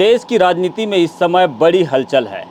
देश की राजनीति में इस समय बड़ी हलचल है।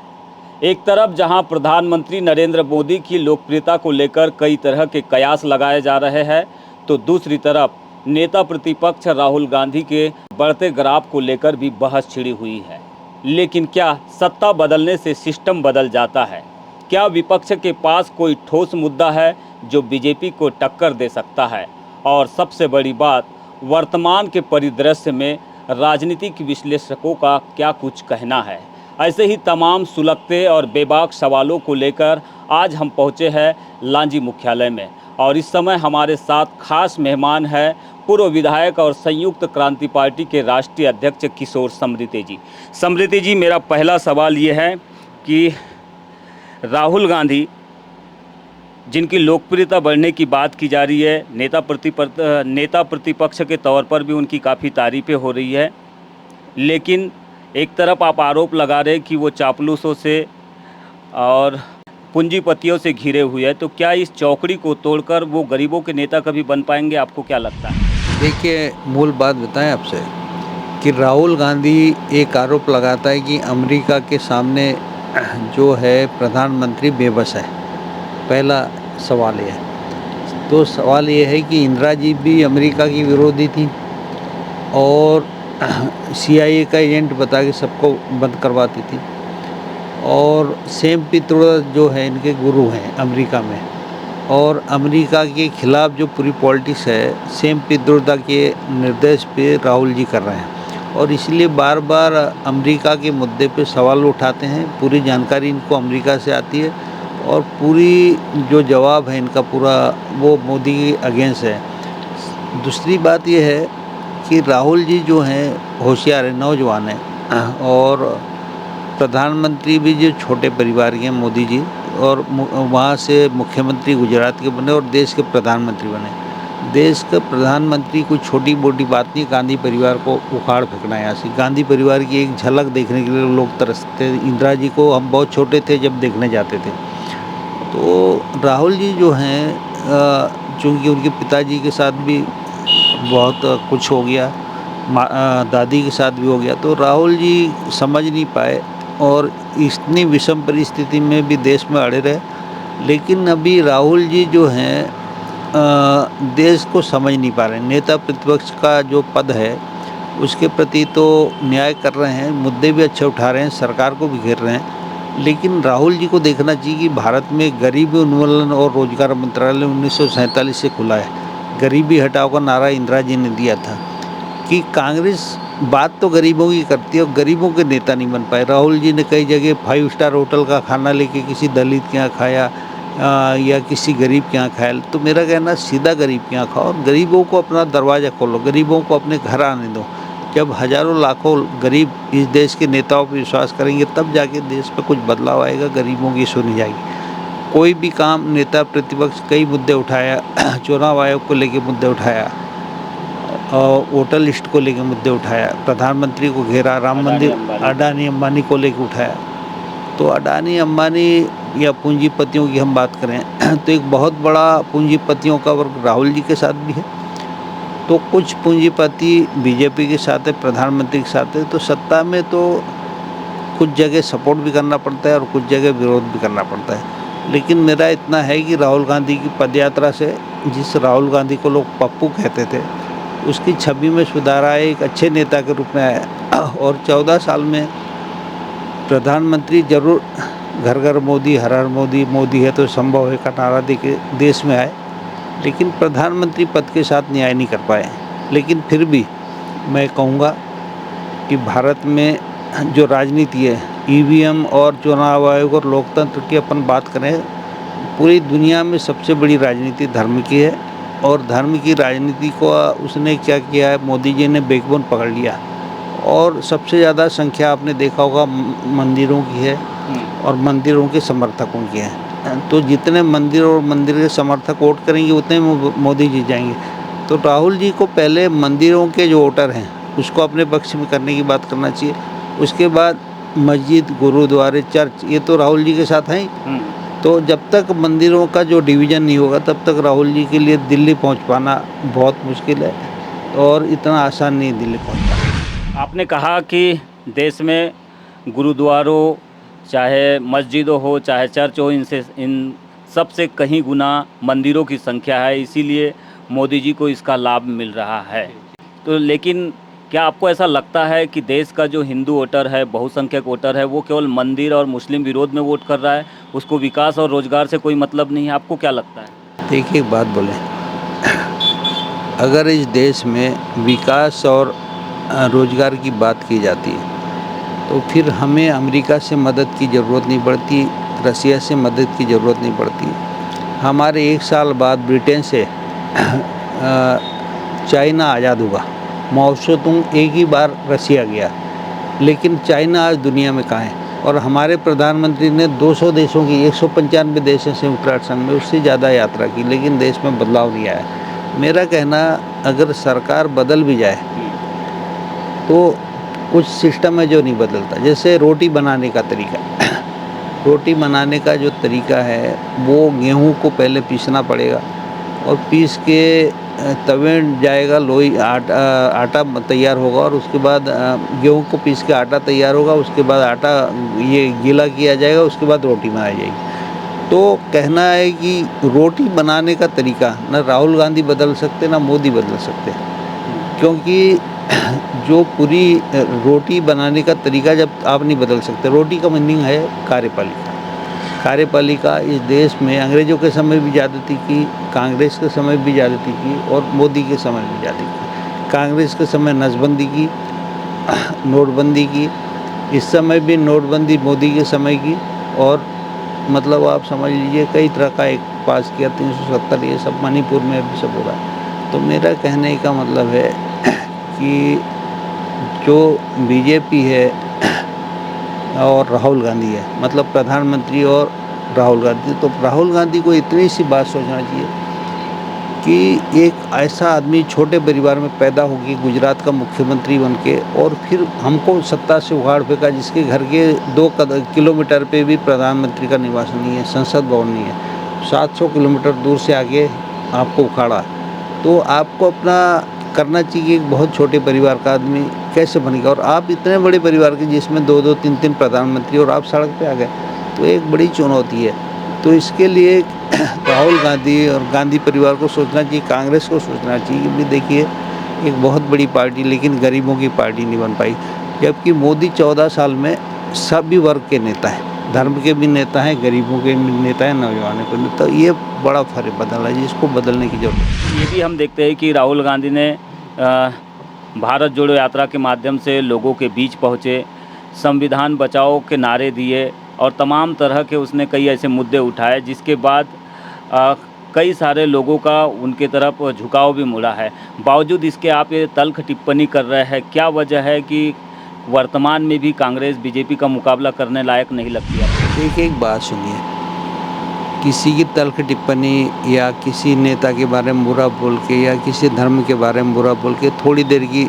एक तरफ जहां प्रधानमंत्री नरेंद्र मोदी की लोकप्रियता को लेकर कई तरह के कयास लगाए जा रहे हैं, तो दूसरी तरफ नेता प्रतिपक्ष राहुल गांधी के बढ़ते ग्राफ को लेकर भी बहस छिड़ी हुई है। लेकिन क्या सत्ता बदलने से सिस्टम बदल जाता है? क्या विपक्ष के पास कोई ठोस मुद्दा है जो बीजेपी को टक्कर दे सकता है? और सबसे बड़ी बात, वर्तमान के परिदृश्य में राजनीतिक विश्लेषकों का क्या कुछ कहना है? ऐसे ही तमाम सुलगते और बेबाक सवालों को लेकर आज हम पहुंचे हैं लांजी मुख्यालय में, और इस समय हमारे साथ खास मेहमान है पूर्व विधायक और संयुक्त क्रांति पार्टी के राष्ट्रीय अध्यक्ष किशोर समृति जी। समृति जी, मेरा पहला सवाल ये है कि राहुल गांधी, जिनकी लोकप्रियता बढ़ने की बात की जा रही है, नेता प्रतिपक्ष के तौर पर भी उनकी काफ़ी तारीफ़ें हो रही है, लेकिन एक तरफ आप आरोप लगा रहे हैं कि वो चापलूसों से और पूंजीपतियों से घिरे हुए हैं, तो क्या इस चौकड़ी को तोड़कर वो गरीबों के नेता कभी बन पाएंगे? आपको क्या लगता है? देखिए, मूल बात बताएं आपसे कि राहुल गांधी एक आरोप लगाता है कि अमेरिका के सामने जो है प्रधानमंत्री बेबस है। पहला सवाल ये है। तो सवाल ये है कि इंदिरा जी भी अमेरिका की विरोधी थी और CIA का एजेंट बता के सबको बंद करवाती थी, और सेम पित्रोदा जो है इनके गुरु हैं अमेरिका में, और अमेरिका के खिलाफ जो पूरी पॉलिटिक्स है सेम पित्रोदा के निर्देश पे राहुल जी कर रहे हैं, और इसलिए बार बार अमेरिका के मुद्दे पे सवाल उठाते हैं। पूरी जानकारी इनको अमेरिका से आती है और पूरी जो जवाब है इनका पूरा वो मोदी के अगेंस्ट है। दूसरी बात ये है कि राहुल जी जो हैं होशियार है, नौजवान है, और प्रधानमंत्री भी जो छोटे परिवार के हैं मोदी जी, और वहाँ से मुख्यमंत्री गुजरात के बने और देश के प्रधानमंत्री बने। देश का प्रधानमंत्री कोई छोटी मोटी बात नहीं, गांधी परिवार को उखाड़ फेंकना है यहाँ से। गांधी परिवार की एक झलक देखने के लिए लोग तरसते। इंदिरा जी को हम बहुत छोटे थे जब देखने जाते थे। तो राहुल जी जो हैं, चूँकि उनके पिताजी के साथ भी बहुत कुछ हो गया, दादी के साथ भी हो गया, तो राहुल जी समझ नहीं पाए और इतनी विषम परिस्थिति में भी देश में अड़े रहे। लेकिन अभी राहुल जी जो हैं देश को समझ नहीं पा रहे। नेता प्रतिपक्ष का जो पद है उसके प्रति तो न्याय कर रहे हैं, मुद्दे भी अच्छे उठा रहे हैं, सरकार को भी घेर रहे हैं, लेकिन राहुल जी को देखना चाहिए कि भारत में गरीबी उन्मूलन और रोजगार मंत्रालय 1947 से खुला है। गरीबी हटाओ का नारा इंदिरा जी ने दिया था कि कांग्रेस बात तो गरीबों की करती है और गरीबों के नेता नहीं बन पाए। राहुल जी ने कई जगह 5 स्टार होटल का खाना लेके किसी दलित के यहाँ खाया या किसी गरीब के यहाँ खाया। तो मेरा कहना, सीधा गरीब के यहाँ खाओ और गरीबों को अपना दरवाज़ा खोलो, गरीबों को अपने घर आने दो। जब हज़ारों लाखों गरीब इस देश के नेताओं पर विश्वास करेंगे तब जाके देश पर कुछ बदलाव आएगा, गरीबों की सुनी जाएगी। कोई भी काम नेता प्रतिपक्ष कई मुद्दे उठाया, चुनाव आयोग को लेके मुद्दे उठाया, और वोटर लिस्ट को लेके मुद्दे उठाया, प्रधानमंत्री को घेरा, राम मंदिर, अडानी अंबानी को लेके उठाया। तो अडानी अंबानी या पूंजीपतियों की हम बात करें तो एक बहुत बड़ा पूंजीपतियों का वर्ग राहुल जी के साथ भी है। तो कुछ पूंजीपति बीजेपी के साथ है, प्रधानमंत्री के साथ है। तो सत्ता में तो कुछ जगह सपोर्ट भी करना पड़ता है और कुछ जगह विरोध भी करना पड़ता है। लेकिन मेरा इतना है कि राहुल गांधी की पदयात्रा से, जिस राहुल गांधी को लोग पप्पू कहते थे, उसकी छवि में सुधार आया, एक अच्छे नेता के रूप में आया। और 14 साल में प्रधानमंत्री जरूर घर घर मोदी, हर हर मोदी, मोदी है तो संभव है का नारा देके देश में आए, लेकिन प्रधानमंत्री पद के साथ न्याय नहीं कर पाए। लेकिन फिर भी मैं कहूँगा कि भारत में जो राजनीति है, EVM और चुनाव आयोग और लोकतंत्र की अपन बात करें, पूरी दुनिया में सबसे बड़ी राजनीति धर्म की है। और धर्म की राजनीति को उसने क्या किया है, मोदी जी ने बैकबोन पकड़ लिया। और सबसे ज़्यादा संख्या आपने देखा होगा मंदिरों की है और मंदिरों के समर्थकों की है। तो जितने मंदिर और मंदिर के समर्थक वोट करेंगे उतने मोदी जी जाएंगे। तो राहुल जी को पहले मंदिरों के जो वोटर हैं उसको अपने पक्ष में करने की बात करना चाहिए। उसके बाद मस्जिद, गुरुद्वारे, चर्च, ये तो राहुल जी के साथ हैं ही। तो जब तक मंदिरों का जो डिवीज़न नहीं होगा तब तक राहुल जी के लिए दिल्ली पहुंच पाना बहुत मुश्किल है, और इतना आसान नहीं दिल्ली पहुंच पाना। आपने कहा कि देश में गुरुद्वारों, चाहे मस्जिदों हो, चाहे चर्च हो, इन सबसे कहीं गुना मंदिरों की संख्या है, इसीलिए मोदी जी को इसका लाभ मिल रहा है। तो लेकिन क्या आपको ऐसा लगता है कि देश का जो हिंदू वोटर है, बहुसंख्यक वोटर है, वो केवल मंदिर और मुस्लिम विरोध में वोट कर रहा है, उसको विकास और रोजगार से कोई मतलब नहीं है? आपको क्या लगता है? देखिए एक बात बोलें, अगर इस देश में विकास और रोजगार की बात की जाती है तो फिर हमें अमेरिका से मदद की ज़रूरत नहीं पड़ती, रसिया से मदद की ज़रूरत नहीं पड़ती। हमारे 1 साल बाद ब्रिटेन से चाइना आज़ाद हुआ। माओ त्से-तुंग एक ही बार रसिया गया, लेकिन चाइना आज दुनिया में कहाँ है? और हमारे प्रधानमंत्री ने 200 देशों की 195 देश हैं संयुक्त राष्ट्र संघ में, उससे ज़्यादा यात्रा की, लेकिन देश में बदलाव नहीं आया। मेरा कहना, अगर सरकार बदल भी जाए तो कुछ सिस्टम है जो नहीं बदलता। जैसे रोटी बनाने का तरीका, रोटी बनाने का जो तरीका है वो गेहूं को पहले पीसना पड़ेगा और पीस के तवें जाएगा, लोई आटा तैयार होगा और उसके बाद गेहूं को पीस के आटा तैयार होगा, उसके बाद आटा ये गीला किया जाएगा, उसके बाद रोटी बनाई जाएगी। तो कहना है कि रोटी बनाने का तरीका ना राहुल गांधी बदल सकते ना मोदी बदल सकते, क्योंकि जो पूरी रोटी बनाने का तरीका जब आप नहीं बदल सकते। रोटी का मीनिंग है कार्यपालिका। कार्यपालिका इस देश में अंग्रेज़ों के समय भी ज़्यादती की, कांग्रेस के समय भी ज़्यादती की और मोदी के समय भी ज़्यादती की। कांग्रेस के समय नसबंदी की, नोटबंदी की, इस समय भी नोटबंदी मोदी के समय की, और मतलब आप समझ लीजिए कई तरह का एक पास किया 370, ये सब मणिपुर में भी सब हो रहा है। तो मेरा कहने का मतलब है कि जो बीजेपी है और राहुल गांधी है, मतलब प्रधानमंत्री और राहुल गांधी, तो राहुल गांधी को इतनी सी बात सोचना चाहिए कि एक ऐसा आदमी छोटे परिवार में पैदा होगी, गुजरात का मुख्यमंत्री बनके, और फिर हमको सत्ता से उखाड़ फेंका, जिसके घर के 2 किलोमीटर पे भी प्रधानमंत्री का निवास नहीं है, संसद भवन नहीं है, 700 किलोमीटर दूर से आके आपको उखाड़ा। तो आपको अपना करना चाहिए। एक बहुत छोटे परिवार का आदमी कैसे बनेगा, और आप इतने बड़े परिवार के जिसमें 2-2, 3-3 प्रधानमंत्री और आप सड़क पे आ गए, तो एक बड़ी चुनौती है। तो इसके लिए राहुल गांधी और गांधी परिवार को सोचना चाहिए, कांग्रेस को सोचना चाहिए कि देखिए एक बहुत बड़ी पार्टी लेकिन गरीबों की पार्टी नहीं बन पाई, जबकि मोदी 14 साल में सभी वर्ग के नेता हैं, धर्म के भी नेता हैं, गरीबों के भी नेता हैं, नौजवानों के नेता। तो ये बड़ा फर्क बदला है जिसको बदलने की जरूरत है। ये भी हम देखते हैं कि राहुल गांधी ने भारत जोड़ो यात्रा के माध्यम से लोगों के बीच पहुँचे, संविधान बचाओ के नारे दिए और तमाम तरह के उसने कई ऐसे मुद्दे उठाए, जिसके बाद कई सारे लोगों का उनके तरफ झुकाव भी मुड़ा है। बावजूद इसके आप ये तल्ख टिप्पणी कर रहे हैं, क्या वजह है कि वर्तमान में भी कांग्रेस बीजेपी का मुकाबला करने लायक नहीं लगती है? देखिए एक बात सुनिए, किसी की तल्ख टिप्पणी या किसी नेता के बारे में बुरा बोल के या किसी धर्म के बारे में बुरा बोल के थोड़ी देर की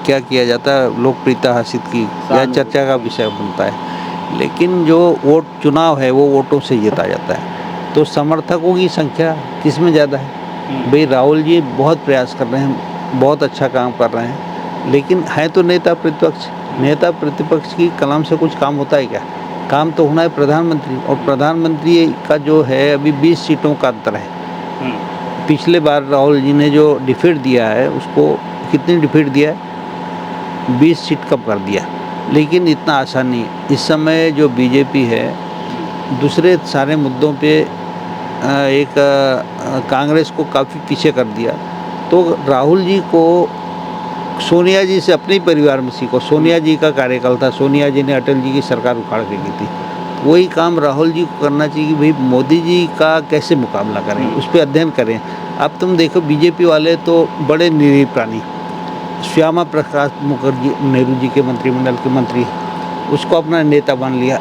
क्या किया जाता है, लोकप्रियता हासिल की या चर्चा का विषय बनता है, लेकिन जो वोट चुनाव है वो वोटों से जीता जाता है। तो समर्थकों की संख्या किस में ज़्यादा है? भाई राहुल जी बहुत प्रयास कर रहे हैं, बहुत अच्छा काम कर रहे हैं, लेकिन है तो नेता प्रतिपक्ष। नेता प्रतिपक्ष की कलम से कुछ काम होता है क्या? काम तो होना है प्रधानमंत्री, और प्रधानमंत्री का जो है अभी 20 सीटों का अंतर है। पिछले बार राहुल जी ने जो डिफीट दिया है, उसको कितनी डिफीट दिया है? 20 सीट कम कर दिया, लेकिन इतना आसान नहीं। इस समय जो बीजेपी है दूसरे सारे मुद्दों पे एक कांग्रेस को काफ़ी पीछे कर दिया। तो राहुल जी को सोनिया जी से अपने परिवार में सीखो। सोनिया जी का कार्यकाल था, सोनिया जी ने अटल जी की सरकार उखाड़ के की थी, वही काम राहुल जी को करना चाहिए कि भाई मोदी जी का कैसे मुकाबला करें, उस पर अध्ययन करें। अब तुम देखो बीजेपी वाले तो बड़े निरीह प्राणी, श्यामा प्रसाद मुखर्जी नेहरू जी के मंत्रिमंडल के मंत्री, उसको अपना नेता मान लिया।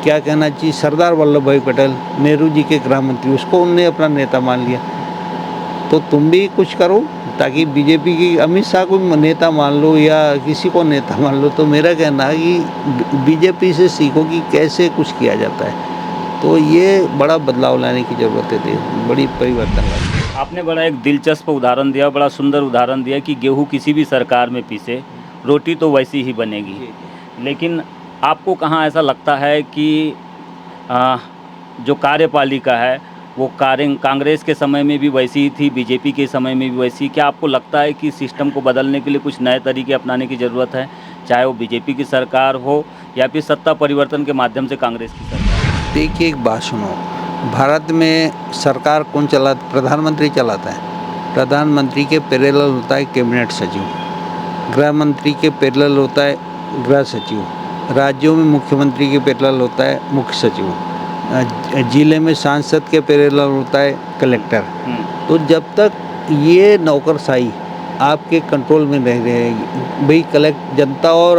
क्या कहना चाहिए, सरदार वल्लभ भाई पटेल नेहरू जी के गृह मंत्री, उसको उनने अपना नेता मान लिया। तो तुम भी कुछ करो ताकि बीजेपी की अमित शाह को नेता मान लो या किसी को नेता मान लो। तो मेरा कहना है कि बीजेपी से सीखो कि कैसे कुछ किया जाता है। तो ये बड़ा बदलाव लाने की ज़रूरत है, बड़ी परिवर्तन लाने की। आपने बड़ा एक दिलचस्प उदाहरण दिया, बड़ा सुंदर उदाहरण दिया कि गेहूँ किसी भी सरकार में पीसे रोटी तो वैसी ही बनेगी। लेकिन आपको कहाँ ऐसा लगता है कि जो कार्यपालिका है वो कांग्रेस के समय में भी वैसी ही थी, बीजेपी के समय में भी वैसी? क्या आपको लगता है कि सिस्टम को बदलने के लिए कुछ नए तरीके अपनाने की ज़रूरत है, चाहे वो बीजेपी की सरकार हो या फिर सत्ता परिवर्तन के माध्यम से कांग्रेस की सरकार? देखिए, एक बात सुनो, भारत में सरकार कौन चलाता? प्रधानमंत्री चलाता है। प्रधानमंत्री के पैरेलल होता है कैबिनेट सचिव, गृह मंत्री के पैरेलल होता है गृह सचिव, राज्यों में मुख्यमंत्री के पैरेलल होता है मुख्य सचिव, जिले में सांसद के पैरेलल होता है कलेक्टर। तो जब तक ये नौकरशाही आपके कंट्रोल में रह रहेगी, भाई जनता और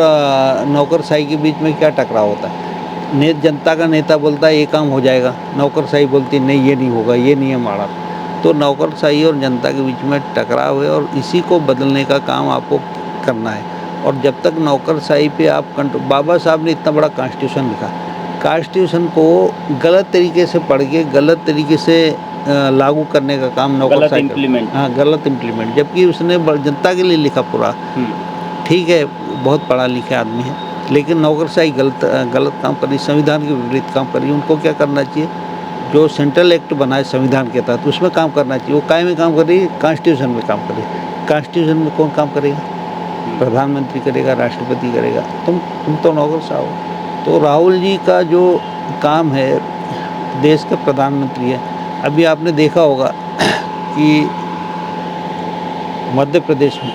नौकरशाही के बीच में क्या टकराव होता है? जनता का नेता बोलता है ये काम हो जाएगा, नौकरशाही बोलती है नहीं ये नहीं होगा, ये नहीं है हमारा। तो नौकरशाही और जनता के बीच में टकराव है और इसी को बदलने का काम आपको करना है। और जब तक नौकरशाही पे आप बाबा साहब ने इतना बड़ा कॉन्स्टिट्यूशन लिखा, कॉन्स्टिट्यूशन को गलत तरीके से पढ़ के गलत तरीके से लागू करने का काम नौकरशाही गलत इम्प्लीमेंट, जबकि उसने जनता के लिए लिखा पूरा। ठीक है, बहुत पढ़ा लिखा आदमी है, लेकिन नौकरशाही गलत काम करी, संविधान के विपरीत काम करी। उनको क्या करना चाहिए? जो सेंट्रल एक्ट बना है संविधान के तहत उसमें काम करना चाहिए। वो काय में काम कर रही है? कॉन्स्टिट्यूशन में काम कर रही है। कॉन्स्टिट्यूशन में कौन काम करेगा? प्रधानमंत्री करेगा, राष्ट्रपति करेगा। तुम तो नौकरशाह हो। तो राहुल जी का जो काम है, देश के प्रधानमंत्री है। अभी आपने देखा होगा कि मध्य प्रदेश में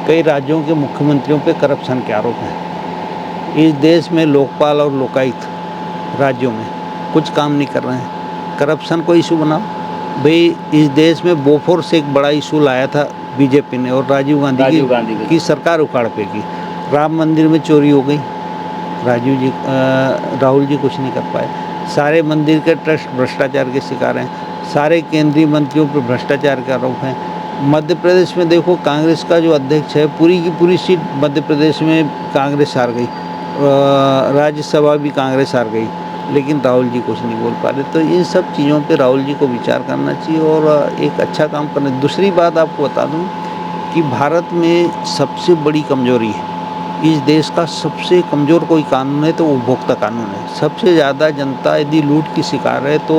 कई राज्यों के मुख्यमंत्रियों पे करप्शन के आरोप हैं। इस देश में लोकपाल और लोकायुक्त राज्यों में कुछ काम नहीं कर रहे हैं। करप्शन को इशू बनाओ। भाई, इस देश में बोफोर्स एक बड़ा इशू लाया था बीजेपी ने और राजीव गांधी की सरकार उखाड़ फेंकी। राम मंदिर में चोरी हो गई, राहुल जी कुछ नहीं कर पाए। सारे मंदिर के ट्रस्ट भ्रष्टाचार के शिकार हैं। सारे केंद्रीय मंत्रियों पर भ्रष्टाचार के आरोप हैं। मध्य प्रदेश में देखो, कांग्रेस का जो अध्यक्ष है, पूरी की पूरी सीट मध्य प्रदेश में कांग्रेस हार गई, राज्यसभा भी कांग्रेस हार गई, लेकिन राहुल जी कुछ नहीं बोल पा रहे। तो इन सब चीज़ों पे राहुल जी को विचार करना चाहिए और एक अच्छा काम करना। दूसरी बात आपको बता दूं कि भारत में सबसे बड़ी कमजोरी है, इस देश का सबसे कमज़ोर कोई कानून है तो उपभोक्ता कानून है। सबसे ज़्यादा जनता यदि लूट की शिकार है तो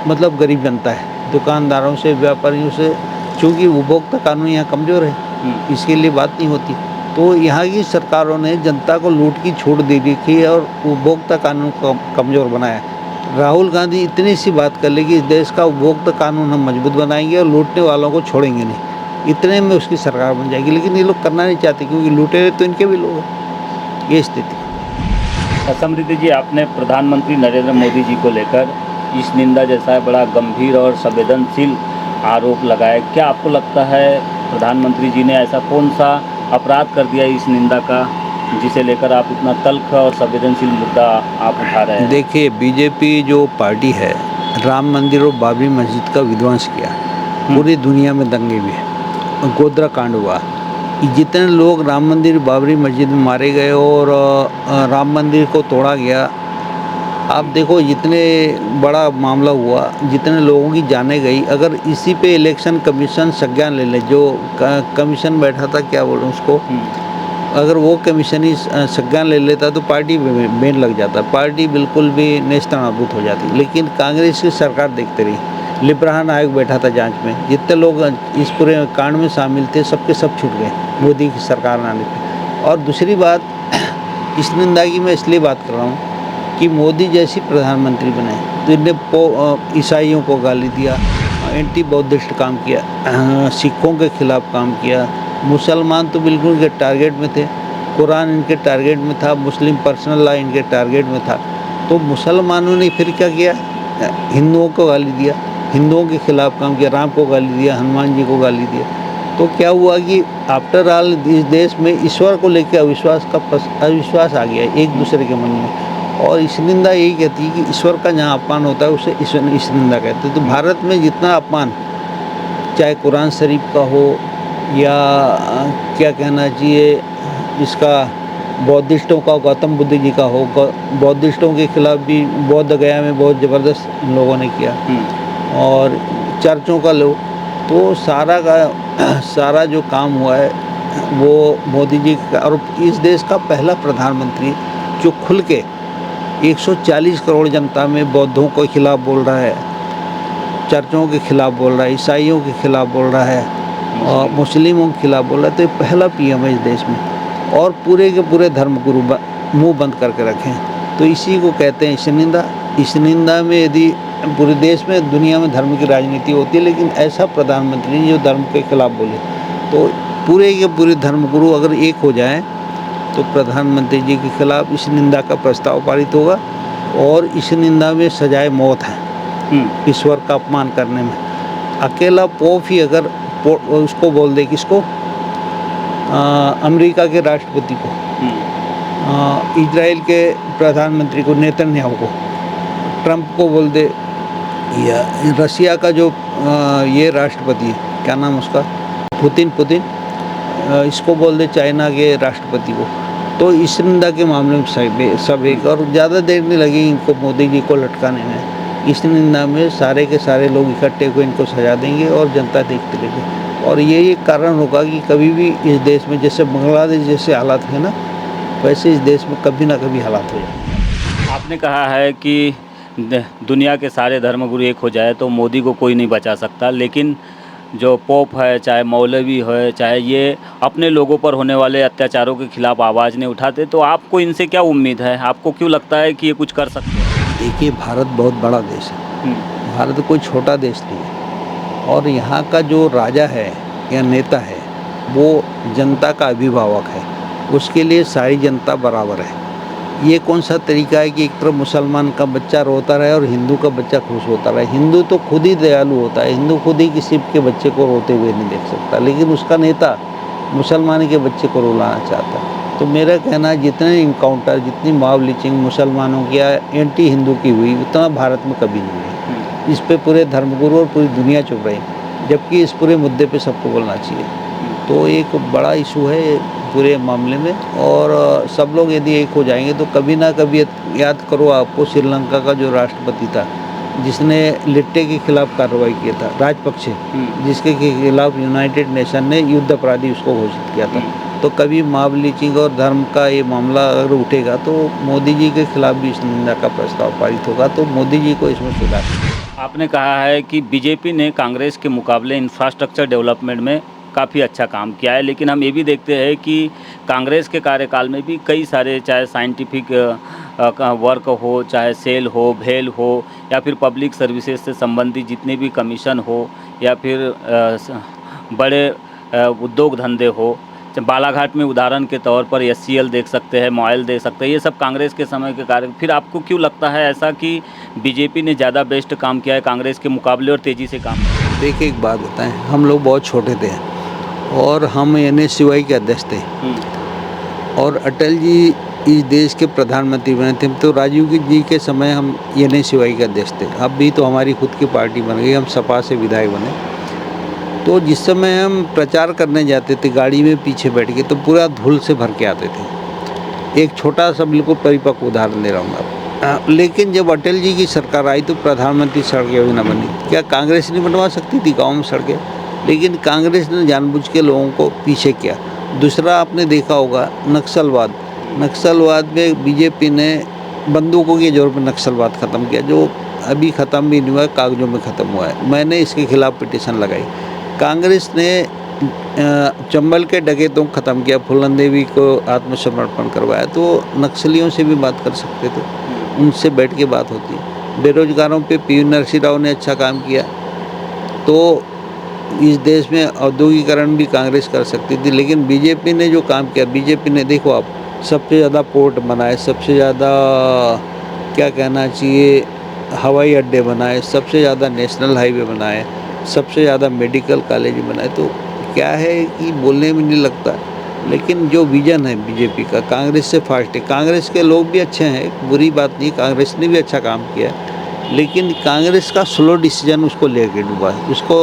मतलब गरीब जनता है, दुकानदारों से, व्यापारियों से, क्योंकि उपभोक्ता कानून यहाँ कमज़ोर है, इसके लिए बात नहीं होती। तो यहाँ की सरकारों ने जनता को लूट की छूट दे रखी है और उपभोक्ता कानून को कमज़ोर बनाया। राहुल गांधी इतनी सी बात कर ले कि इस देश का उपभोक्ता कानून हम मजबूत बनाएंगे और लूटने वालों को छोड़ेंगे नहीं, इतने में उसकी सरकार बन जाएगी। लेकिन ये लोग करना नहीं चाहते क्योंकि लूटे तो इनके भी लोग हैं। ये स्थिति। समृद्धि जी, आपने प्रधानमंत्री नरेंद्र मोदी जी को लेकर इस निंदा जैसा बड़ा गंभीर और संवेदनशील आरोप लगाया। क्या आपको लगता है प्रधानमंत्री जी ने ऐसा कौन सा अपराध कर दिया इस निंदा का, जिसे लेकर आप इतना तल्ख और संवेदनशील मुद्दा आप उठा रहे हैं? देखिए, बीजेपी जो पार्टी है, राम मंदिर और बाबरी मस्जिद का विध्वंस किया, पूरी दुनिया में दंगे भी है, गोधरा कांड हुआ, जितने लोग राम मंदिर बाबरी मस्जिद में मारे गए और राम मंदिर को तोड़ा गया, आप देखो जितने बड़ा मामला हुआ, जितने लोगों की जाने गई। अगर इसी पे इलेक्शन कमीशन संज्ञान ले ले, जो कमीशन बैठा था, क्या बोलूं उसको, अगर वो कमीशन ही संज्ञान ले लेता तो पार्टी बैन लग जाता, पार्टी बिल्कुल भी नेस्तनाबूद हो जाती। लेकिन कांग्रेस की सरकार देखते रही। लिब्राहन आयोग बैठा था जांच में, जितने लोग इस पूरे कांड में शामिल थे सबके सब छूट गए मोदी की सरकार आने पर। और दूसरी बात, इस निंदा की मैं इसलिए बात कर रहा हूँ कि मोदी जैसी प्रधानमंत्री बने तो इन्हें ईसाइयों को गाली दिया, एंटी बौद्धिस्ट काम किया, सिखों के खिलाफ काम किया, मुसलमान तो बिल्कुल इनके टारगेट में थे, कुरान इनके टारगेट में था, मुस्लिम पर्सनल लॉ इनके टारगेट में था। तो मुसलमानों ने फिर क्या किया? हिंदुओं को गाली दिया, हिंदुओं के खिलाफ काम किया, राम को गाली दिया, हनुमान जी को गाली दिया। तो क्या हुआ कि आफ्टर ऑल इस देश में ईश्वर को लेकर अविश्वास आ गया एक दूसरे के मन में। और इस निंदा यही कहती है कि ईश्वर का जहाँ अपमान होता है उसे इस निंदा कहते हैं। तो भारत में जितना अपमान, चाहे कुरान शरीफ का हो या क्या कहना चाहिए इसका, बौद्धिस्टों का, गौतम बुद्ध जी का हो, बौद्धिस्टों के खिलाफ भी बौद्ध गया में बहुत ज़बरदस्त इन लोगों ने किया, और चर्चों का लो, तो सारा जो काम हुआ है वो मोदी जी का, और इस देश का पहला प्रधानमंत्री जो खुल के 140 करोड़ जनता में बौद्धों के खिलाफ बोल रहा है, चर्चों के खिलाफ बोल रहा है, ईसाइयों के खिलाफ बोल रहा है और मुस्लिमों के खिलाफ बोल रहा है। तो ये पहला पीएम है इस देश में, और पूरे के पूरे धर्मगुरु मुंह बंद करके रखें। तो इसी को कहते हैं ईशनिंदा। ईशनिंदा में यदि पूरे देश में, दुनिया में धर्म की राजनीति होती है, लेकिन ऐसा प्रधानमंत्री जो धर्म के खिलाफ बोले, तो पूरे के पूरे धर्मगुरु अगर एक हो जाएं तो प्रधानमंत्री जी के खिलाफ ईशनिंदा का प्रस्ताव पारित होगा, और ईशनिंदा में सजाए मौत है ईश्वर का अपमान करने में। अकेला पोप ही अगर उसको बोल दे, किसको, अमेरिका के राष्ट्रपति को, इजराइल के प्रधानमंत्री को, नेतन्याहू को, ट्रंप को बोल दे, या रसिया का जो ये राष्ट्रपति है, क्या नाम उसका, पुतिन, इसको बोल दे चाइना के राष्ट्रपति को, तो इस निंदा के मामले में सब एक, और ज़्यादा देर नहीं लगी इनको मोदी जी को लटकाने में। इस निंदा में सारे के सारे लोग इकट्ठे हुए इनको सजा देंगे और जनता देखते रहेगी। और ये एक कारण होगा कि कभी भी इस देश में, जैसे बांग्लादेश जैसे हालात है ना, वैसे इस देश में कभी ना कभी हालात हो जाए। आपने कहा है कि दुनिया के सारे धर्मगुरु एक हो जाए तो मोदी को कोई नहीं बचा सकता, लेकिन जो पोप है, चाहे मौलवी है, चाहे ये अपने लोगों पर होने वाले अत्याचारों के खिलाफ आवाज़ नहीं उठाते, तो आपको इनसे क्या उम्मीद है? आपको क्यों लगता है कि ये कुछ कर सकते हैं? देखिए, भारत बहुत बड़ा देश है, भारत कोई छोटा देश नहीं है, और यहाँ का जो राजा है या नेता है वो जनता का अभिभावक है, उसके लिए सारी जनता बराबर है। ये कौन सा तरीका है कि एक तरफ मुसलमान का बच्चा रोता रहे और हिंदू का बच्चा खुश होता रहे? हिंदू तो खुद ही दयालु होता है, हिंदू खुद ही किसी के बच्चे को रोते हुए नहीं देख सकता, लेकिन उसका नेता मुसलमान के बच्चे को रुलाना चाहता है। तो मेरा कहना है, जितने इनकाउंटर, जितनी मॉब लिंचिंग मुसलमानों की या एंटी हिंदू की हुई, उतना भारत में कभी नहीं हुई। इस पे पूरे धर्मगुरु और पूरी दुनिया चुप रही, जबकि इस पूरे मुद्दे पे सबको बोलना चाहिए। तो एक बड़ा इशू है पूरे मामले में, और सब लोग यदि एक हो जाएंगे तो कभी ना कभी, याद करो आपको, श्रीलंका का जो राष्ट्रपति था जिसने लिट्टे के खिलाफ कार्रवाई किया था, राजपक्षे, जिसके खिलाफ यूनाइटेड नेशन ने युद्ध अपराधी उसको घोषित किया था। तो कभी मॉब लिंचिंग और धर्म का ये मामला अगर उठेगा तो मोदी जी के खिलाफ भी इस निंदा का प्रस्ताव पारित होगा, तो मोदी जी को इसमें सुधार। आपने कहा है कि बीजेपी ने कांग्रेस के मुकाबले इंफ्रास्ट्रक्चर डेवलपमेंट में काफ़ी अच्छा काम किया है, लेकिन हम ये भी देखते हैं कि कांग्रेस के कार्यकाल में भी कई सारे, चाहे साइंटिफिक वर्क हो, चाहे सेल हो, भेल हो, या फिर पब्लिक सर्विसेज से संबंधित जितने भी कमीशन हो, या फिर बड़े उद्योग धंधे हो, बालाघाट में उदाहरण के तौर पर SCL देख सकते हैं, मॉयल देख सकते हैं, ये सब कांग्रेस के समय के कार्य। फिर आपको क्यों लगता है ऐसा कि बीजेपी ने ज़्यादा बेस्ट काम किया है कांग्रेस के मुकाबले और तेज़ी से काम? देखिए, एक बात बताएं, हम लोग बहुत छोटे थे और हम NSCY के अध्यक्ष थे, और अटल जी इस देश के प्रधानमंत्री बने थे। तो राजीव जी के समय हम NSCY के अध्यक्ष थे। अब भी तो हमारी खुद की पार्टी बन गई, हम सपा से विधायक बने। तो जिस समय हम प्रचार करने जाते थे गाड़ी में पीछे बैठ के, तो पूरा धूल से भर के आते थे। एक छोटा सा बिल्कुल परिपक्व उदाहरण दे रहा हूँ मैं। लेकिन जब अटल जी की सरकार आई तो प्रधानमंत्री सड़कें भी न बनी। क्या कांग्रेस नहीं बनवा सकती थी गाँव में सड़कें? लेकिन कांग्रेस ने जानबूझ के लोगों को पीछे किया। दूसरा, आपने देखा होगा नक्सलवाद में बीजेपी ने बंदूकों के जोर पर नक्सलवाद ख़त्म किया, जो अभी ख़त्म भी नहीं हुआ है, कागजों में ख़त्म हुआ है। मैंने इसके खिलाफ पिटीशन लगाई। कांग्रेस ने चंबल के डकैतों को ख़त्म किया, फूलन देवी को आत्मसमर्पण करवाया। तो नक्सलियों से भी बात कर सकते थे, उनसे बैठ के बात होती। बेरोजगारों पे PV नरसिंह राव ने अच्छा काम किया। तो इस देश में औद्योगिकरण भी कांग्रेस कर सकती थी, लेकिन बीजेपी ने जो काम किया, बीजेपी ने, देखो आप, सबसे ज़्यादा पोर्ट बनाए, सबसे ज़्यादा क्या कहना चाहिए, हवाई अड्डे बनाए, सबसे ज़्यादा नेशनल हाईवे बनाए, सबसे ज़्यादा मेडिकल कॉलेज बनाए। तो क्या है कि बोलने में नहीं लगता, लेकिन जो विजन है बीजेपी का कांग्रेस से फास्ट है। कांग्रेस के लोग भी अच्छे हैं, बुरी बात नहीं, कांग्रेस ने भी अच्छा काम किया, लेकिन कांग्रेस का स्लो डिसीजन उसको लेके डूबा है। उसको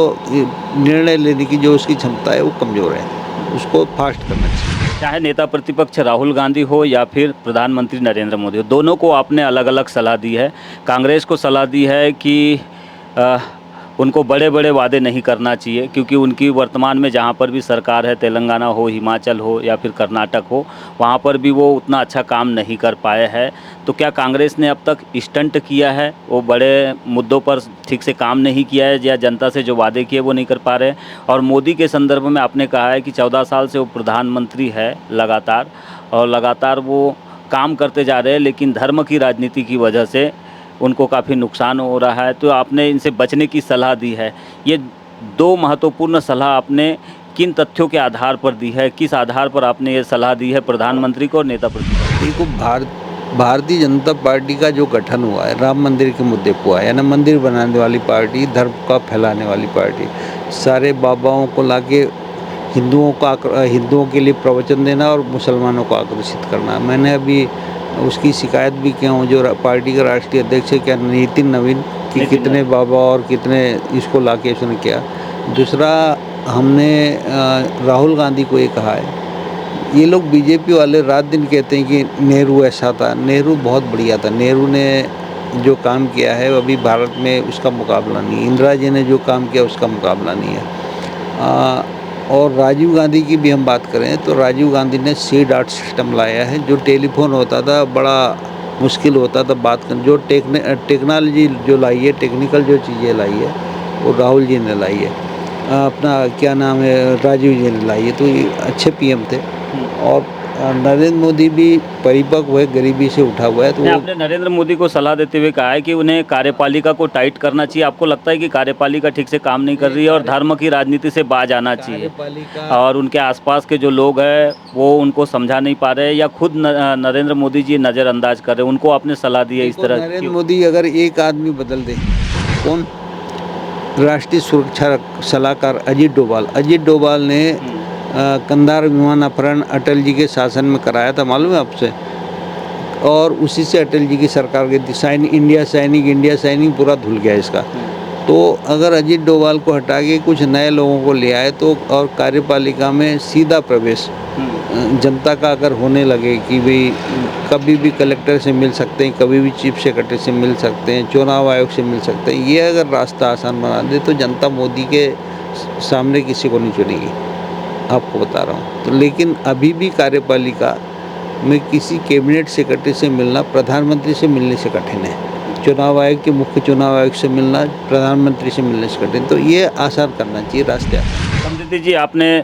निर्णय लेने की जो उसकी क्षमता है वो कमज़ोर है, उसको फास्ट करना चाहिए। चाहे नेता प्रतिपक्ष राहुल गांधी हो या फिर प्रधानमंत्री नरेंद्र मोदी हो, दोनों को आपने अलग अलग सलाह दी है। कांग्रेस को सलाह दी है कि उनको बड़े बड़े वादे नहीं करना चाहिए, क्योंकि उनकी वर्तमान में जहाँ पर भी सरकार है, तेलंगाना हो, हिमाचल हो या फिर कर्नाटक हो, वहाँ पर भी वो उतना अच्छा काम नहीं कर पाए हैं। तो क्या कांग्रेस ने अब तक स्टंट किया है, वो बड़े मुद्दों पर ठीक से काम नहीं किया है, या जनता से जो वादे किए वो नहीं कर पा रहे हैं? और मोदी के संदर्भ में आपने कहा है कि 14 साल से वो प्रधानमंत्री है लगातार, और लगातार वो काम करते जा रहे हैं, लेकिन धर्म की राजनीति की वजह से उनको काफ़ी नुकसान हो रहा है। तो आपने इनसे बचने की सलाह दी है। ये 2 महत्वपूर्ण सलाह आपने किन तथ्यों के आधार पर दी है? किस आधार पर आपने ये सलाह दी है प्रधानमंत्री को और नेता प्रतिपक्ष? देखो, भारतीय जनता पार्टी का जो गठन हुआ है राम मंदिर के मुद्दे पर हुआ है, यानी मंदिर बनाने वाली पार्टी, धर्म का फैलाने वाली पार्टी, सारे बाबाओं को लाके हिंदुओं के लिए प्रवचन देना और मुसलमानों को आकर्षित करना। मैंने अभी उसकी शिकायत भी किया हूँ, जो पार्टी का राष्ट्रीय अध्यक्ष है, क्या नितिन नवीन, कि कितने बाबा और कितने इसको लाके उसने किया। दूसरा, हमने राहुल गांधी को ये कहा है, ये लोग बीजेपी वाले रात दिन कहते हैं कि नेहरू ऐसा था। नेहरू बहुत बढ़िया था। नेहरू ने जो काम किया है अभी भारत में उसका मुकाबला नहीं। इंदिरा जी ने जो काम किया उसका मुकाबला नहीं है। और राजीव गांधी की भी हम बात करें तो राजीव गांधी ने C-DOT सिस्टम लाया है। जो टेलीफोन होता था बड़ा मुश्किल होता था बात करना, जो टेक्नोलॉजी जो लाई है, टेक्निकल जो चीज़ें लाई है वो राहुल जी ने लाई है। अपना क्या नाम है, राजीव जी ने लाई है। तो ये अच्छे पीएम थे। और नरेंद्र मोदी भी परिपक्व है, गरीबी से उठा हुआ है। तो आपने नरेंद्र मोदी को सलाह देते हुए कहा है कि उन्हें कार्यपालिका को टाइट करना चाहिए। आपको लगता है कि कार्यपालिका ठीक से काम नहीं कर रही है और धर्म की राजनीति से बाज आना चाहिए, और उनके आसपास के जो लोग हैं वो उनको समझा नहीं पा रहे, या खुद नरेंद्र मोदी जी नज़रअंदाज कर रहे हैं? उनको आपने सलाह दी है इस तरह? नरेंद्र मोदी अगर एक आदमी बदल दे, कौन? राष्ट्रीय सुरक्षा सलाहकार अजीत डोभाल ने कंधार विमान अपहरण अटल जी के शासन में कराया था, मालूम है आपसे? और उसी से अटल जी की सरकार के इंडिया सैनिक पूरा धुल गया इसका। तो अगर अजीत डोभाल को हटा के कुछ नए लोगों को ले आए तो, और कार्यपालिका में सीधा प्रवेश जनता का अगर होने लगे कि भाई कभी भी कलेक्टर से मिल सकते हैं, कभी भी चीफ सेक्रेटरी से मिल सकते हैं, चुनाव आयोग से मिल सकते हैं, ये अगर रास्ता आसान बना दे तो जनता मोदी के सामने किसी को नहीं चुनेगी, आपको बता रहा हूँ। तो लेकिन अभी भी कार्यपालिका में किसी कैबिनेट सेक्रेटरी से मिलना प्रधानमंत्री से मिलने से कठिन है। चुनाव आयोग के मुख्य चुनाव आयोग से मिलना प्रधानमंत्री से मिलने से कठिन। तो ये आसान करना चाहिए रास्ते। समझती जी, आपने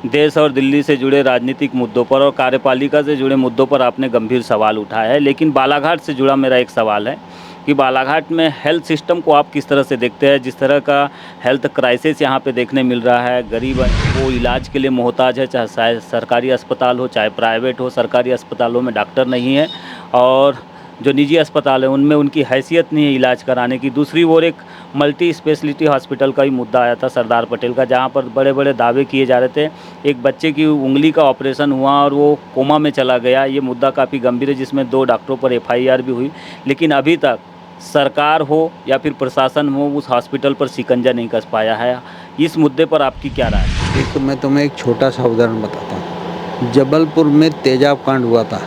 देश और दिल्ली से जुड़े राजनीतिक मुद्दों पर और कार्यपालिका से जुड़े मुद्दों पर आपने गंभीर सवाल उठाया है, लेकिन बालाघाट से जुड़ा मेरा एक सवाल है कि बालाघाट में हेल्थ सिस्टम को आप किस तरह से देखते हैं? जिस तरह का हेल्थ क्राइसिस यहाँ पे देखने मिल रहा है, गरीब वो इलाज के लिए मोहताज है, चाहे सरकारी अस्पताल हो चाहे प्राइवेट हो। सरकारी अस्पतालों में डॉक्टर नहीं है, और जो निजी अस्पताल है उनमें उनकी हैसियत नहीं है इलाज कराने की। दूसरी ओर एक मल्टी स्पेशलिटी हॉस्पिटल का ही मुद्दा आया था सरदार पटेल का, जहाँ पर बड़े बड़े दावे किए जा रहे थे। एक बच्चे की उंगली का ऑपरेशन हुआ और वो कोमा में चला गया। ये मुद्दा काफ़ी गंभीर है, जिसमें 2 डॉक्टरों पर FIR भी हुई, लेकिन अभी तक सरकार हो या फिर प्रशासन हो उस हॉस्पिटल पर शिकंजा नहीं कस पाया है। इस मुद्दे पर आपकी क्या राय है? देखो, मैं तुम्हें एक छोटा सा उदाहरण बताता हूँ। जबलपुर में तेजाब कांड हुआ था।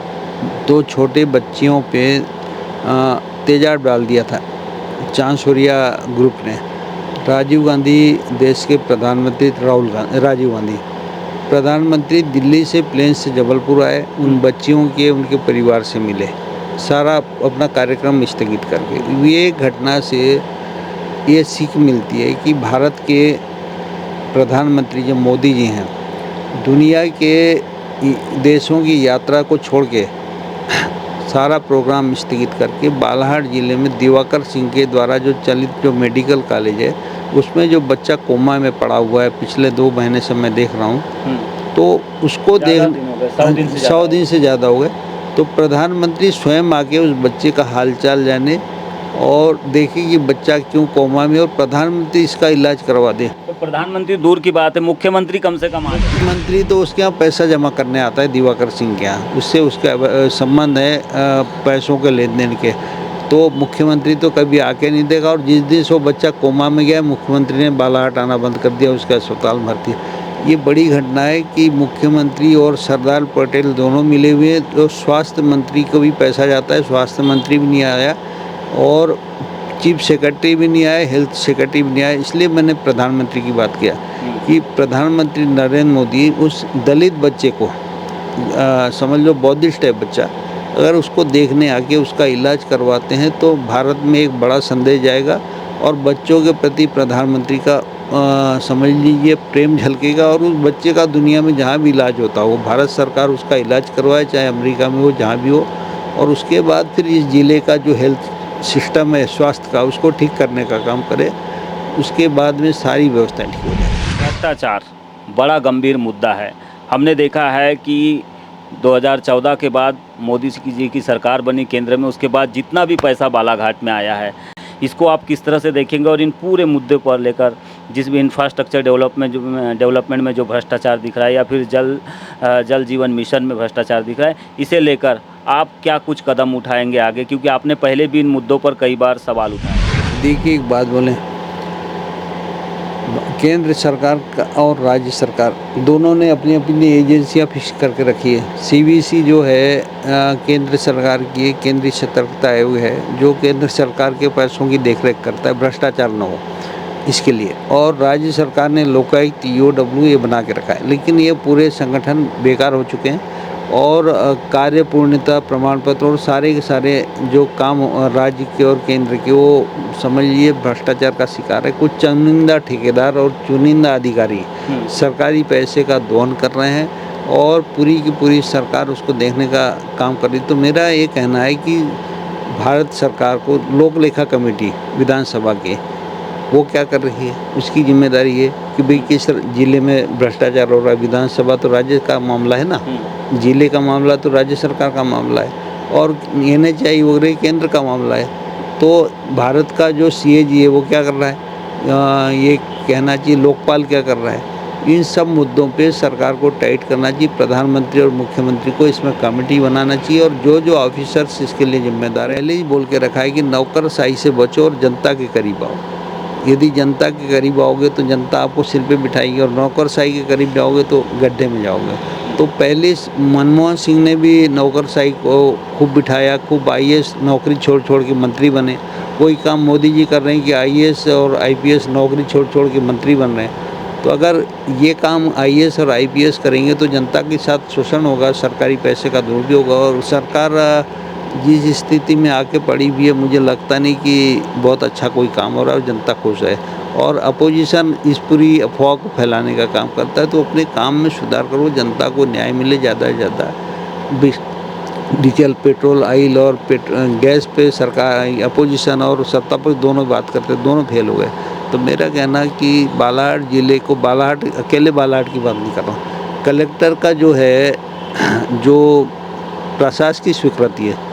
2 छोटे बच्चियों पे तेजाब डाल दिया था चांसोरिया ग्रुप ने। राजीव गांधी देश के प्रधानमंत्री, राजीव गांधी प्रधानमंत्री दिल्ली से प्लेन से जबलपुर आए, उन बच्चियों के उनके परिवार से मिले, सारा अपना कार्यक्रम स्थगित करके। ये घटना से ये सीख मिलती है कि भारत के प्रधानमंत्री जो मोदी जी हैं, दुनिया के देशों की यात्रा को छोड़ के सारा प्रोग्राम स्थगित करके बालाघाट ज़िले में दिवाकर सिंह के द्वारा जो चलित जो मेडिकल कॉलेज है, उसमें जो बच्चा कोमा में पड़ा हुआ है पिछले 2 महीने से मैं देख रहा हूँ, तो उसको 100 दिन से ज़्यादा हो गए। तो प्रधानमंत्री स्वयं आके उस बच्चे का हालचाल जाने और देखे कि बच्चा क्यों कोमा में, और प्रधानमंत्री इसका इलाज करवा दे। तो प्रधानमंत्री दूर की बात है, मुख्यमंत्री कम से कम आए। मुख्यमंत्री तो उसके यहाँ पैसा जमा करने आता है, दिवाकर सिंह के यहाँ, उससे उसका संबंध है पैसों के लेन देन के। तो मुख्यमंत्री तो कभी आके नहीं देखा, और जिस दिन वो बच्चा कोमा में गया मुख्यमंत्री ने बालाघाट आना बंद कर दिया, उसका अस्पताल में भर्ती। ये बड़ी घटना है कि मुख्यमंत्री और सरदार पटेल दोनों मिले हुए हैं। तो स्वास्थ्य मंत्री को भी पैसा जाता है, स्वास्थ्य मंत्री भी नहीं आया, और चीफ सेक्रेटरी भी नहीं आए, हेल्थ सेक्रेटरी भी नहीं आए। इसलिए मैंने प्रधानमंत्री की बात किया कि प्रधानमंत्री नरेंद्र मोदी उस दलित बच्चे को समझ लो बौद्धिस्ट है बच्चा, अगर उसको देखने आके उसका इलाज करवाते हैं तो भारत में एक बड़ा संदेश जाएगा और बच्चों के प्रति प्रधानमंत्री का समझ लीजिए प्रेम झलकेगा और उस बच्चे का दुनिया में जहाँ भी इलाज होता हो भारत सरकार उसका इलाज करवाए, चाहे अमेरिका में हो जहाँ भी हो, और उसके बाद फिर इस ज़िले का जो हेल्थ सिस्टम है स्वास्थ्य का उसको ठीक करने का काम करे, उसके बाद में सारी व्यवस्थाएं ठीक हो जाए। भ्रष्टाचार बड़ा गंभीर मुद्दा है। हमने देखा है कि 2014 के बाद मोदी जी की सरकार बनी केंद्र में, उसके बाद जितना भी पैसा बालाघाट में आया है, इसको आप किस तरह से देखेंगे? और इन पूरे मुद्दे पर लेकर जिस भी इंफ्रास्ट्रक्चर डेवलपमेंट में जो भ्रष्टाचार दिख रहा है या फिर जल जीवन मिशन में भ्रष्टाचार दिख रहा है, इसे लेकर आप क्या कुछ कदम उठाएंगे आगे? क्योंकि आपने पहले भी इन मुद्दों पर कई बार सवाल उठाए। देखिए एक बात बोलें, केंद्र सरकार और राज्य सरकार दोनों ने अपनी अपनी एजेंसियां फिक्स करके रखी है। सीवीसी जो है केंद्र सरकार की केंद्रीय सतर्कता आयोग है जो केंद्र सरकार के पैसों की देखरेख करता है, भ्रष्टाचार न हो इसके लिए, और राज्य सरकार ने लोकायुक्त EOW ये बना के रखा है। लेकिन ये पूरे संगठन बेकार हो चुके हैं और कार्य पूर्णता प्रमाण पत्र और सारे के सारे जो काम राज्य के और केंद्र के वो समझ लीजिए भ्रष्टाचार का शिकार है। कुछ चुनिंदा ठेकेदार और चुनिंदा अधिकारी सरकारी पैसे का दोहन कर रहे हैं और पूरी की पूरी सरकार उसको देखने का काम कर रही। तो मेरा ये कहना है कि भारत सरकार को लोक लेखा कमेटी विधानसभा के वो क्या कर रही है, उसकी जिम्मेदारी है कि भाई किस जिले में भ्रष्टाचार हो रहा है। विधानसभा तो राज्य का मामला है ना, जिले का मामला तो राज्य सरकार का मामला है और NHI वगैरह केंद्र का मामला है। तो भारत का जो CAG है वो क्या कर रहा है, ये कहना चाहिए लोकपाल क्या कर रहा है। इन सब मुद्दों पे सरकार को टाइट करना चाहिए, प्रधानमंत्री और मुख्यमंत्री को इसमें कमेटी बनाना चाहिए और जो ऑफिसर्स इसके लिए जिम्मेदार है, पहले ही बोल के रखा है कि नौकरशाही से बचो और जनता के करीब आओ। यदि जनता के करीब आओगे तो जनता आपको सिर पे बिठाएगी और नौकरशाही के करीब जाओगे तो गड्ढे में जाओगे। तो पहले मनमोहन सिंह ने भी नौकरशाही को खूब बिठाया, खूब IAS नौकरी छोड़ के मंत्री बने। वही काम मोदी जी कर रहे हैं कि IAS और IPS नौकरी छोड़ के मंत्री बन रहे हैं। तो अगर ये काम IAS और IPS करेंगे तो जनता के साथ शोषण होगा, सरकारी पैसे का दुरुपयोग होगा और सरकार जिस स्थिति में आके पड़ी हुई है मुझे लगता नहीं कि बहुत अच्छा कोई काम हो रहा है और जनता खुश है। और अपोजिशन इस पूरी अफवाह को फैलाने का काम करता है। तो अपने काम में सुधार करो, जनता को न्याय मिले ज़्यादा से ज़्यादा। डीजल पेट्रोल ऑयल और गैस पे सरकार अपोजिशन और सत्ता पर दोनों बात करते हैं, दोनों फेल हो गए। तो मेरा कहना है कि बालाघाट जिले को, अकेले बालाघाट की बात नहीं कर रहा हूँ, कलेक्टर का जो है जो प्रशासकीय स्वीकृति है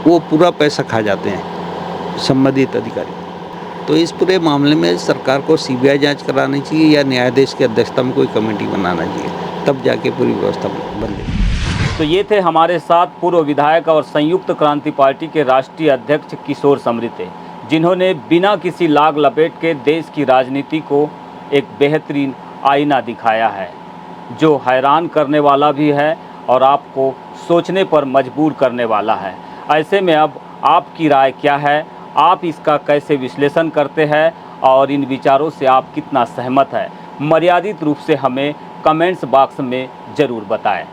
वो पूरा पैसा खा जाते हैं संबंधित अधिकारी। तो इस पूरे मामले में सरकार को CBI जांच करानी चाहिए या न्यायाधीश की अध्यक्षता में कोई कमेटी बनाना चाहिए, तब जाके पूरी व्यवस्था बनेगी। तो ये थे हमारे साथ पूर्व विधायक और संयुक्त क्रांति पार्टी के राष्ट्रीय अध्यक्ष किशोर समृते, जिन्होंने बिना किसी लाग लपेट के देश की राजनीति को एक बेहतरीन आईना दिखाया है जो हैरान करने वाला भी है और आपको सोचने पर मजबूर करने वाला है। ऐसे में अब आपकी राय क्या है, आप इसका कैसे विश्लेषण करते हैं और इन विचारों से आप कितना सहमत है, मर्यादित रूप से हमें कमेंट्स बॉक्स में ज़रूर बताएं।